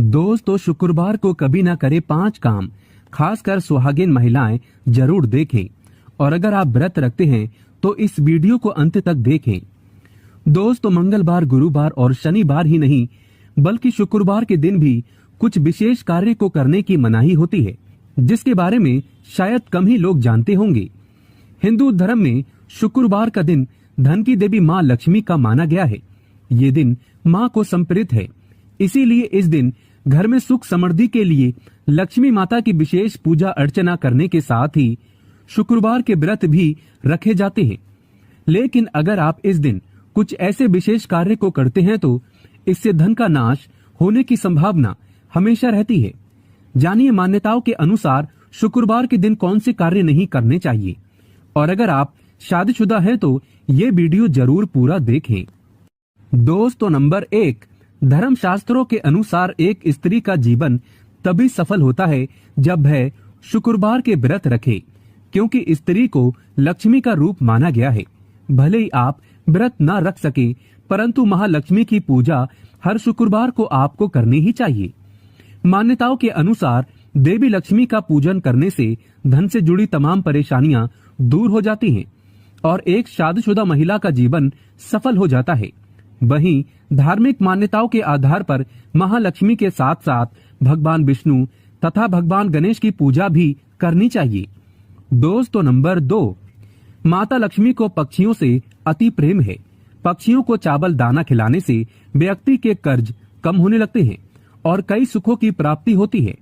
दोस्तों, शुक्रवार को कभी ना करे 5 काम खासकर सुहागिन महिलाएं जरूर देखें। और अगर आप व्रत रखते हैं तो इस वीडियो को अंत तक देखें। दोस्तों, मंगलवार, गुरुवार और शनिवार ही नहीं बल्कि शुक्रवार के दिन भी कुछ विशेष कार्य को करने की मनाही होती है, जिसके बारे में शायद कम ही लोग जानते होंगे। हिंदू धर्म में शुक्रवार का दिन धन की देवी माँ लक्ष्मी का माना गया है। ये दिन माँ को समर्पित है, इसीलिए इस दिन घर में सुख समृद्धि के लिए लक्ष्मी माता की विशेष पूजा अर्चना करने के साथ ही शुक्रवार के व्रत भी रखे जाते हैं। लेकिन अगर आप इस दिन कुछ ऐसे विशेष कार्य को करते हैं तो इससे धन का नाश होने की संभावना हमेशा रहती है। जानिए मान्यताओं के अनुसार शुक्रवार के दिन कौन से कार्य नहीं करने चाहिए। और अगर आप शादीशुदा हैं तो ये वीडियो जरूर पूरा देखें। दोस्तों, नंबर 1, धर्म शास्त्रों के अनुसार एक स्त्री का जीवन तभी सफल होता है जब वह शुक्रवार के व्रत रखे, क्योंकि स्त्री को लक्ष्मी का रूप माना गया है। भले ही आप व्रत न रख सके, परंतु महालक्ष्मी की पूजा हर शुक्रवार को आपको करनी ही चाहिए। मान्यताओं के अनुसार देवी लक्ष्मी का पूजन करने से धन से जुड़ी तमाम परेशानियां दूर हो जाती हैं और एक शादीशुदा महिला का जीवन सफल हो जाता है। वहीं धार्मिक मान्यताओं के आधार पर महालक्ष्मी के साथ साथ भगवान विष्णु तथा भगवान गणेश की पूजा भी करनी चाहिए। दोस्तों, नंबर 2, माता लक्ष्मी को पक्षियों से अति प्रेम है। पक्षियों को चावल दाना खिलाने से व्यक्ति के कर्ज कम होने लगते हैं और कई सुखों की प्राप्ति होती है।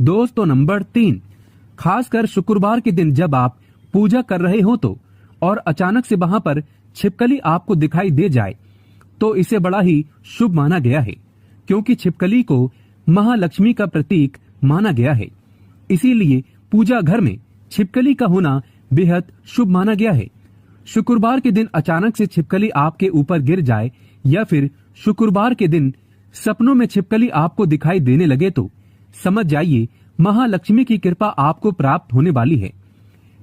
दोस्तों, नंबर 3, खासकर शुक्रवार के दिन जब आप पूजा कर रहे हो तो और अचानक से वहां पर छिपकली आपको दिखाई दे जाए तो इसे बड़ा ही शुभ माना गया है, क्योंकि छिपकली को महालक्ष्मी का प्रतीक माना गया है। इसीलिए पूजा घर में छिपकली का होना बेहद शुभ माना गया है। शुक्रवार के दिन अचानक से छिपकली आपके ऊपर गिर जाए या फिर शुक्रवार के दिन सपनों में छिपकली आपको दिखाई देने लगे तो समझ जाइए महालक्ष्मी की कृपा आपको प्राप्त होने वाली है।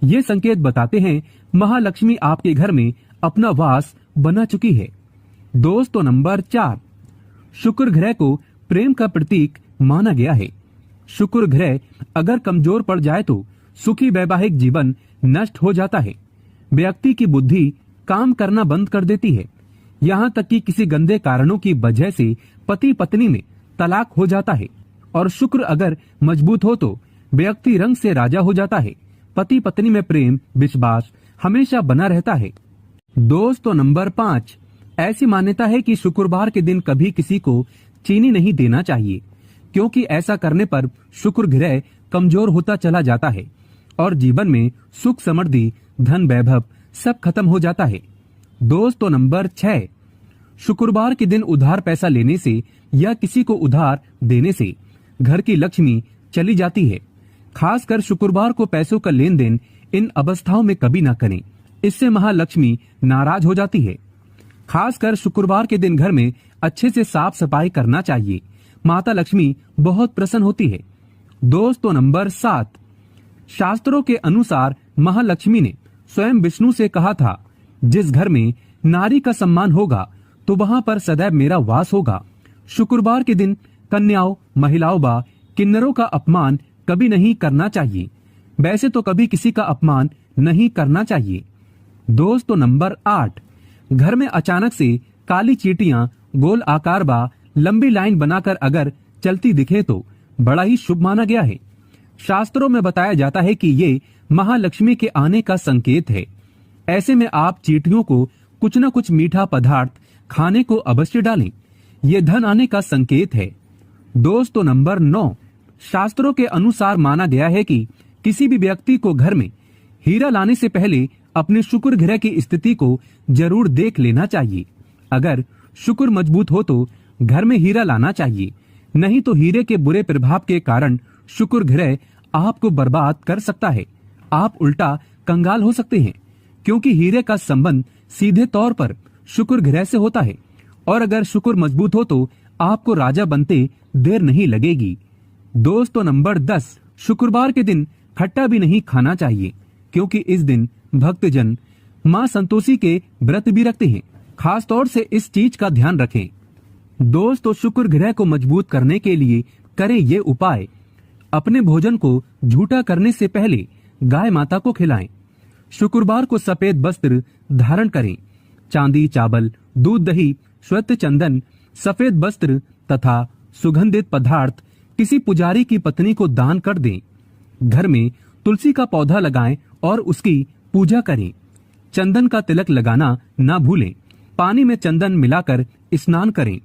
ये संकेत बताते हैं महालक्ष्मी आपके घर में अपना वास बना चुकी है। दोस्तों, नंबर 4, शुक्र ग्रह को प्रेम का प्रतीक माना गया है। शुक्र ग्रह अगर कमजोर पड़ जाए तो सुखी वैवाहिक जीवन नष्ट हो जाता है। व्यक्ति की बुद्धि काम करना बंद कर देती है, यहाँ तक कि किसी गंदे कारणों की वजह से पति पत्नी में तलाक हो जाता है। और शुक्र अगर मजबूत हो तो व्यक्ति रंग से राजा हो जाता है। पति पत्नी में प्रेम विश्वास हमेशा बना रहता है। दोस्तों, नंबर 5, ऐसी मान्यता है कि शुक्रवार के दिन कभी किसी को चीनी नहीं देना चाहिए, क्योंकि ऐसा करने पर शुक्र ग्रह कमजोर होता चला जाता है और जीवन में सुख समृद्धि धन वैभव सब खत्म हो जाता है। दोस्तों, नंबर 6, शुक्रवार के दिन उधार पैसा लेने से या किसी को उधार देने से घर की लक्ष्मी चली जाती है। खासकर शुक्रवार को पैसों का लेन देन इन अवस्थाओं में कभी ना करें, इससे महालक्ष्मी नाराज हो जाती है। खासकर शुक्रवार के दिन घर में अच्छे से साफ सफाई करना चाहिए, माता लक्ष्मी बहुत प्रसन्न होती है। दोस्तों, नंबर 7, शास्त्रों के अनुसार महालक्ष्मी ने स्वयं विष्णु से कहा था, जिस घर में नारी का सम्मान होगा तो वहां पर सदैव मेरा वास होगा। शुक्रवार के दिन कन्याओं, महिलाओं व किन्नरों का अपमान कभी नहीं करना चाहिए। वैसे तो कभी किसी का अपमान नहीं करना चाहिए। दोस्तों, नंबर 8, घर में अचानक से काली चींटियां गोल आकार व लंबी लाइन बनाकर अगर चलती दिखे तो बड़ा ही शुभ माना गया है। शास्त्रों में बताया जाता है कि ये महालक्ष्मी के आने का संकेत है। ऐसे में आप चींटियों को कुछ न कुछ मीठा पदार्थ खाने को अवश्य डालें, ये धन आने का संकेत है। दोस्तों, नंबर 9, शास्त्रों के अनुसार माना गया है कि किसी भी व्यक्ति को घर में हीरा लाने से पहले अपने शुक्र ग्रह की स्थिति को जरूर देख लेना चाहिए। अगर शुक्र मजबूत हो तो घर में हीरा लाना चाहिए, नहीं तो हीरे के बुरे प्रभाव के कारण शुक्र ग्रह आपको बर्बाद कर सकता है। आप उल्टा कंगाल हो सकते हैं, क्योंकि हीरे का संबंध सीधे तौर पर शुक्र ग्रह से होता है और अगर शुक्र मजबूत हो तो आपको राजा बनते देर नहीं लगेगी। दोस्तों, नंबर 10, शुक्रवार के दिन खट्टा भी नहीं खाना चाहिए, क्योंकि इस दिन भक्तजन मां संतोषी के व्रत भी रखते हैं। खास तौर से इस चीज का ध्यान रखें। दोस्तों, शुक्र ग्रह को मजबूत करने के लिए करें ये उपाय। अपने भोजन को झूठा करने से पहले गाय माता को खिलाएं। शुक्रवार को सफेद वस्त्र धारण करें। चांदी, चावल, दूध, दही, श्वेत चंदन, सफेद वस्त्र तथा सुगंधित पदार्थ किसी पुजारी की पत्नी को दान कर दें। घर में तुलसी का पौधा लगाएं और उसकी पूजा करें। चंदन का तिलक लगाना ना भूलें। पानी में चंदन मिलाकर स्नान करें।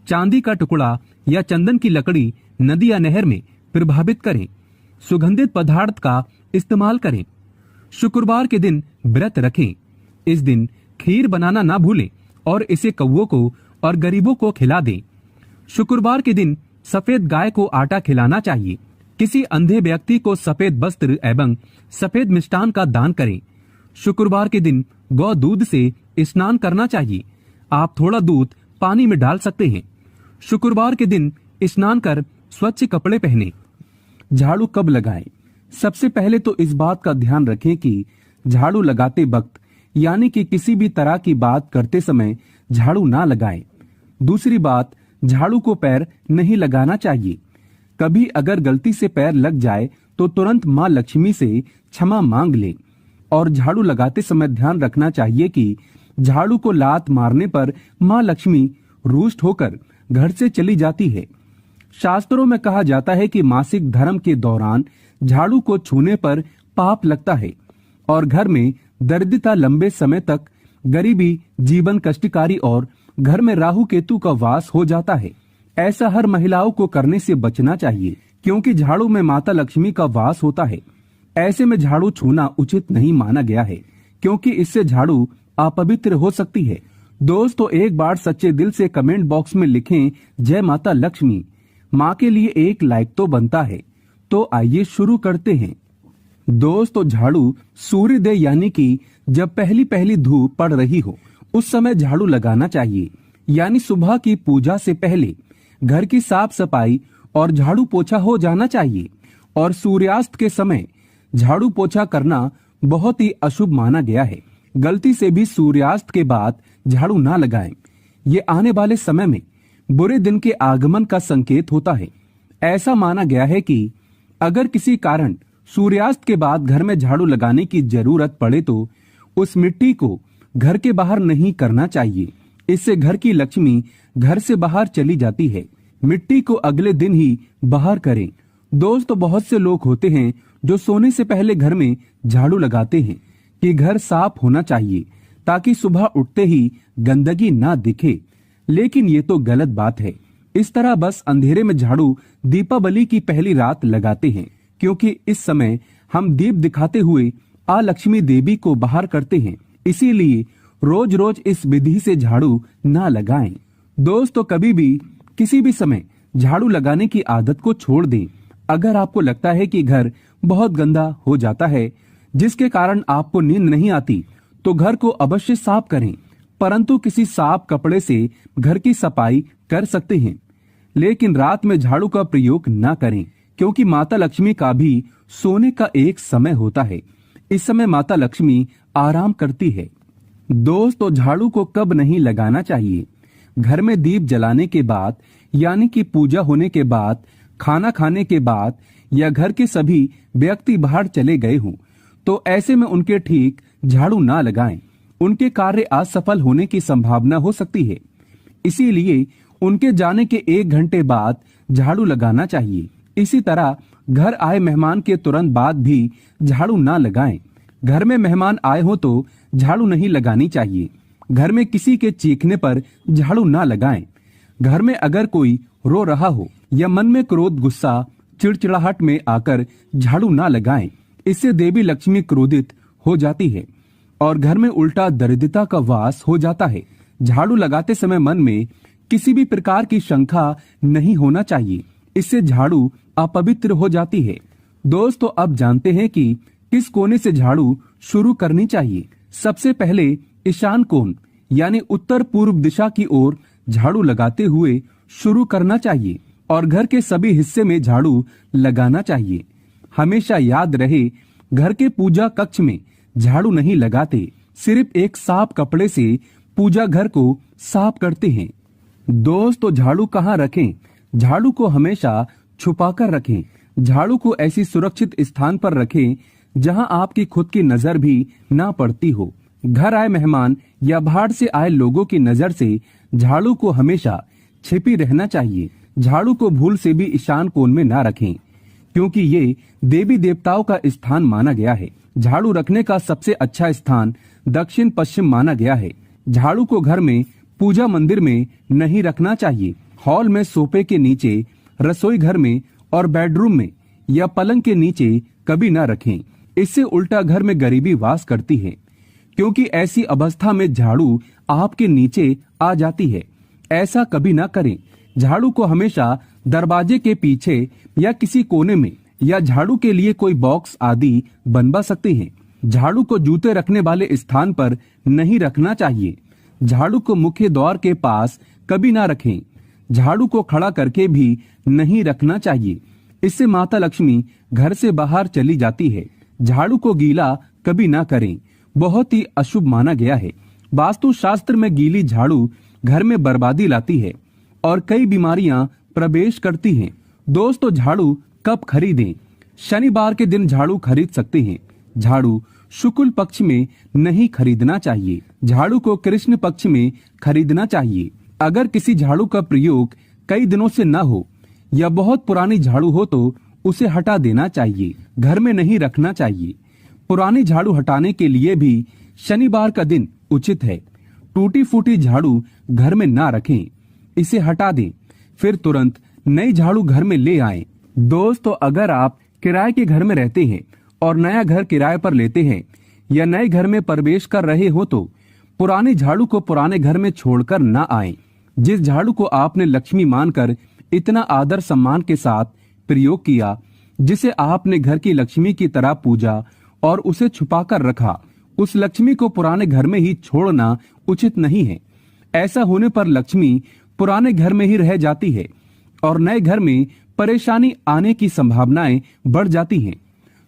चांदी का टुकड़ा या चंदन की लकड़ी नदी या नहर में प्रभावित करें। सुगंधित पदार्थ का इस्तेमाल करें। शुक्रवार के दिन व्रत रखें। इस दिन खीर बनाना ना भूलें और इसे कौवों को और गरीबों को खिला दें। शुक्रवार के दिन सफेद गाय को आटा खिलाना चाहिए। किसी अंधे व्यक्ति को सफेद वस्त्र एवं सफेद मिष्टान का दान करें। शुक्रवार के दिन गौ दूध से स्नान करना चाहिए। आप थोड़ा दूध पानी में डाल सकते हैं। शुक्रवार के दिन स्नान कर स्वच्छ कपड़े पहने। झाड़ू कब लगाएं? सबसे पहले तो इस बात का ध्यान रखें कि झाड़ू लगाते वक्त यानी कि किसी भी तरह की बात करते समय झाड़ू ना लगाएं। दूसरी बात, झाड़ू को पैर नहीं लगाना चाहिए। कभी अगर गलती से पैर लग जाए तो तुरंत माँ लक्ष्मी से क्षमा मांग लें। और झाड़ू लगाते समय ध्यान रखना चाहिए कि झाड़ू को लात मारने पर माँ लक्ष्मी रुष्ट होकर घर से चली जाती है। शास्त्रों में कहा जाता है कि मासिक धर्म के दौरान झाड़ू को छूने पर पाप लगता है और घर में दरिद्रता, लंबे समय तक गरीबी, जीवन कष्टकारी और घर में राहु केतु का वास हो जाता है। ऐसा हर महिलाओं को करने से बचना चाहिए क्योंकि झाड़ू में माता लक्ष्मी का वास होता है। ऐसे में झाड़ू छूना उचित नहीं माना गया है क्योंकि इससे झाड़ू अपवित्र हो सकती है। दोस्तों, एक बार सच्चे दिल से कमेंट बॉक्स में लिखें जय माता लक्ष्मी। माँ के लिए एक लाइक तो बनता है। तो आइए शुरू करते हैं। दोस्तों, झाड़ू सूर्योदय यानी कि जब पहली पहली धूप पड़ रही हो उस समय झाड़ू लगाना चाहिए। यानी सुबह की पूजा से पहले घर की साफ सफाई और झाड़ू पोछा हो जाना चाहिए। और सूर्यास्त के समय झाड़ू पोछा करना बहुत ही अशुभ माना गया है। गलती से भी सूर्यास्त के बाद झाड़ू ना लगाएं। ये आने वाले समय में बुरे दिन के आगमन का संकेत होता है। ऐसा माना गया है कि अगर किसी कारण सूर्यास्त के बाद घर में झाड़ू लगाने की जरूरत पड़े तो उस मिट्टी को घर के बाहर नहीं करना चाहिए। इससे घर की लक्ष्मी घर से बाहर चली जाती है। मिट्टी को अगले दिन ही बाहर करें। दोस्तों, बहुत से लोग होते हैं जो सोने से पहले घर में झाड़ू लगाते हैं कि घर साफ होना चाहिए ताकि सुबह उठते ही गंदगी ना दिखे। लेकिन ये तो गलत बात है। इस तरह बस अंधेरे में झाड़ू दीपावली की पहली रात लगाते हैं क्योंकि इस समय हम दीप दिखाते हुए लक्ष्मी देवी को बाहर करते हैं। इसीलिए रोज रोज इस विधि से झाड़ू ना लगाएं। दोस्तों, कभी भी किसी भी समय झाड़ू लगाने की आदत को छोड़ दें। अगर आपको लगता है कि घर बहुत गंदा हो जाता है जिसके कारण आपको नींद नहीं आती तो घर को अवश्य साफ करें, परंतु किसी साफ कपड़े से घर की सफाई कर सकते हैं। लेकिन रात में झाड़ू का प्रयोग न करें क्योंकि माता लक्ष्मी का भी सोने का एक समय होता है। इस समय माता लक्ष्मी आराम करती है। दोस्तों, झाड़ू को कब नहीं लगाना चाहिए? घर में दीप जलाने के बाद यानी कि पूजा होने के बाद, खाना खाने के बाद या घर के सभी व्यक्ति बाहर चले गए हों तो ऐसे में उनके ठीक झाड़ू ना लगाएं। उनके कार्य असफल होने की संभावना हो सकती है। इसीलिए उनके जाने के 1 घंटे बाद झाड़ू लगाना चाहिए। इसी तरह घर आए मेहमान के तुरंत बाद भी झाड़ू ना लगाएं। घर में मेहमान आए हो तो झाड़ू नहीं लगानी चाहिए। घर में किसी के चीखने पर झाड़ू ना लगाएं। घर में अगर कोई रो रहा हो या मन में क्रोध, गुस्सा, चिड़चिड़ाहट में आकर झाड़ू ना लगाएं। इससे देवी लक्ष्मी क्रोधित हो जाती है और घर में उल्टा दरिद्रता का वास हो जाता है। झाड़ू लगाते समय मन में किसी भी प्रकार की शंका नहीं होना चाहिए। इससे झाड़ू अपवित्र हो जाती है। दोस्तों, अब जानते हैं कि किस कोने से झाड़ू शुरू करनी चाहिए। सबसे पहले ईशान कोण यानी उत्तर पूर्व दिशा की ओर झाड़ू लगाते हुए शुरू करना चाहिए और घर के सभी हिस्से में झाड़ू लगाना चाहिए। हमेशा याद रहे, घर के पूजा कक्ष में झाड़ू नहीं लगाते, सिर्फ एक साफ कपड़े से पूजा घर को साफ करते हैं। दोस्तों झाड़ू कहाँ रखें? झाड़ू को हमेशा छुपाकर रखें। झाड़ू को ऐसी सुरक्षित स्थान पर रखें जहां आपकी खुद की नजर भी ना पड़ती हो। घर आए मेहमान या बाहर से आए लोगों की नजर से झाड़ू को हमेशा छिपी रहना चाहिए। झाड़ू को भूल से भी ईशान कोण में ना रखें, क्योंकि ये देवी देवताओं का स्थान माना गया है। झाड़ू रखने का सबसे अच्छा स्थान दक्षिण पश्चिम माना गया है। झाड़ू को घर में, पूजा मंदिर में नहीं रखना चाहिए। हॉल में, सोफे के नीचे, रसोई घर में और बेडरूम में या पलंग के नीचे कभी ना रखें। इससे उल्टा घर में गरीबी वास करती है, क्योंकि ऐसी अवस्था में झाड़ू आपके नीचे आ जाती है। ऐसा कभी ना करें। झाड़ू को हमेशा दरवाजे के पीछे या किसी कोने में या झाड़ू के लिए कोई बॉक्स आदि बनवा सकते हैं। झाड़ू को जूते रखने वाले स्थान पर नहीं रखना चाहिए। झाड़ू को मुख्य द्वार के पास कभी ना रखें। झाड़ू को खड़ा करके भी नहीं रखना चाहिए। इससे माता लक्ष्मी घर से बाहर चली जाती है। झाड़ू को गीला कभी ना करें, बहुत ही अशुभ माना गया है। वास्तु शास्त्र में गीली झाड़ू घर में बर्बादी लाती है और कई बीमारियां प्रवेश करती हैं। दोस्तों झाड़ू कब खरीदें? शनिवार के दिन झाड़ू खरीद सकते हैं। झाड़ू शुक्ल पक्ष में नहीं खरीदना चाहिए। झाड़ू को कृष्ण पक्ष में खरीदना चाहिए। अगर किसी झाड़ू का प्रयोग कई दिनों से न हो या बहुत पुरानी झाड़ू हो तो उसे हटा देना चाहिए, घर में नहीं रखना चाहिए। पुरानी झाड़ू हटाने के लिए भी शनिवार का दिन उचित है। टूटी फूटी झाड़ू घर में ना रखें, इसे हटा दें, फिर तुरंत नई झाड़ू घर में ले आएं। दोस्तों अगर आप किराए के घर में रहते हैं और नया घर किराए पर लेते हैं या नए घर में प्रवेश कर रहे हो तो पुरानी झाड़ू को पुराने घर में छोड़कर ना आएं। जिस झाड़ू को आपने लक्ष्मी मानकर इतना आदर सम्मान के साथ प्रयोग किया, जिसे आपने घर की लक्ष्मी की तरह पूजा और उसे छुपाकर रखा, उस लक्ष्मी को पुराने घर में ही छोड़ना उचित नहीं है। ऐसा होने पर लक्ष्मी पुराने घर में ही रह जाती है और नए घर में परेशानी आने की संभावनाएं बढ़ जाती हैं।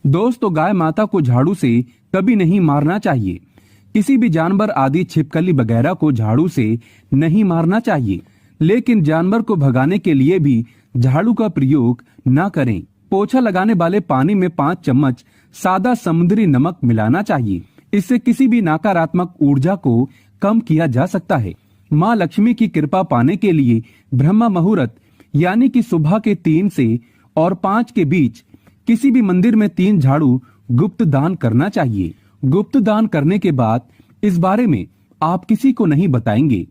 दोस्तों गाय माता को झाड़ू से कभी नहीं मारना चाहिए। किसी भी जानवर आदि छिपकली वगैरह को झाड़ू से नहीं मारना चाहिए, लेकिन जानवर को भगाने के लिए भी झाड़ू का प्रयोग न करें। पोछा लगाने वाले पानी में 5 चम्मच सादा समुद्री नमक मिलाना चाहिए। इससे किसी भी नकारात्मक ऊर्जा को कम किया जा सकता है। माँ लक्ष्मी की कृपा पाने के लिए ब्रह्म मुहूर्त यानी कि सुबह के 3 से और 5 के बीच किसी भी मंदिर में 3 झाड़ू गुप्त दान करना चाहिए। गुप्त दान करने के बाद इस बारे में आप किसी को नहीं बताएंगे।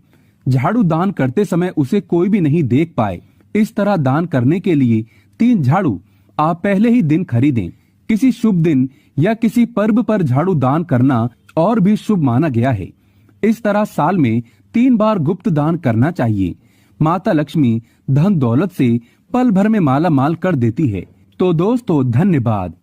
झाड़ू दान करते समय उसे कोई भी नहीं देख पाए। इस तरह दान करने के लिए 3 झाड़ू आप पहले ही दिन खरीदें। किसी शुभ दिन या किसी पर्व पर झाड़ू दान करना और भी शुभ माना गया है। इस तरह साल में 3 बार गुप्त दान करना चाहिए। माता लक्ष्मी धन दौलत से पल भर में माला माल कर देती है। तो दोस्तों धन्यवाद।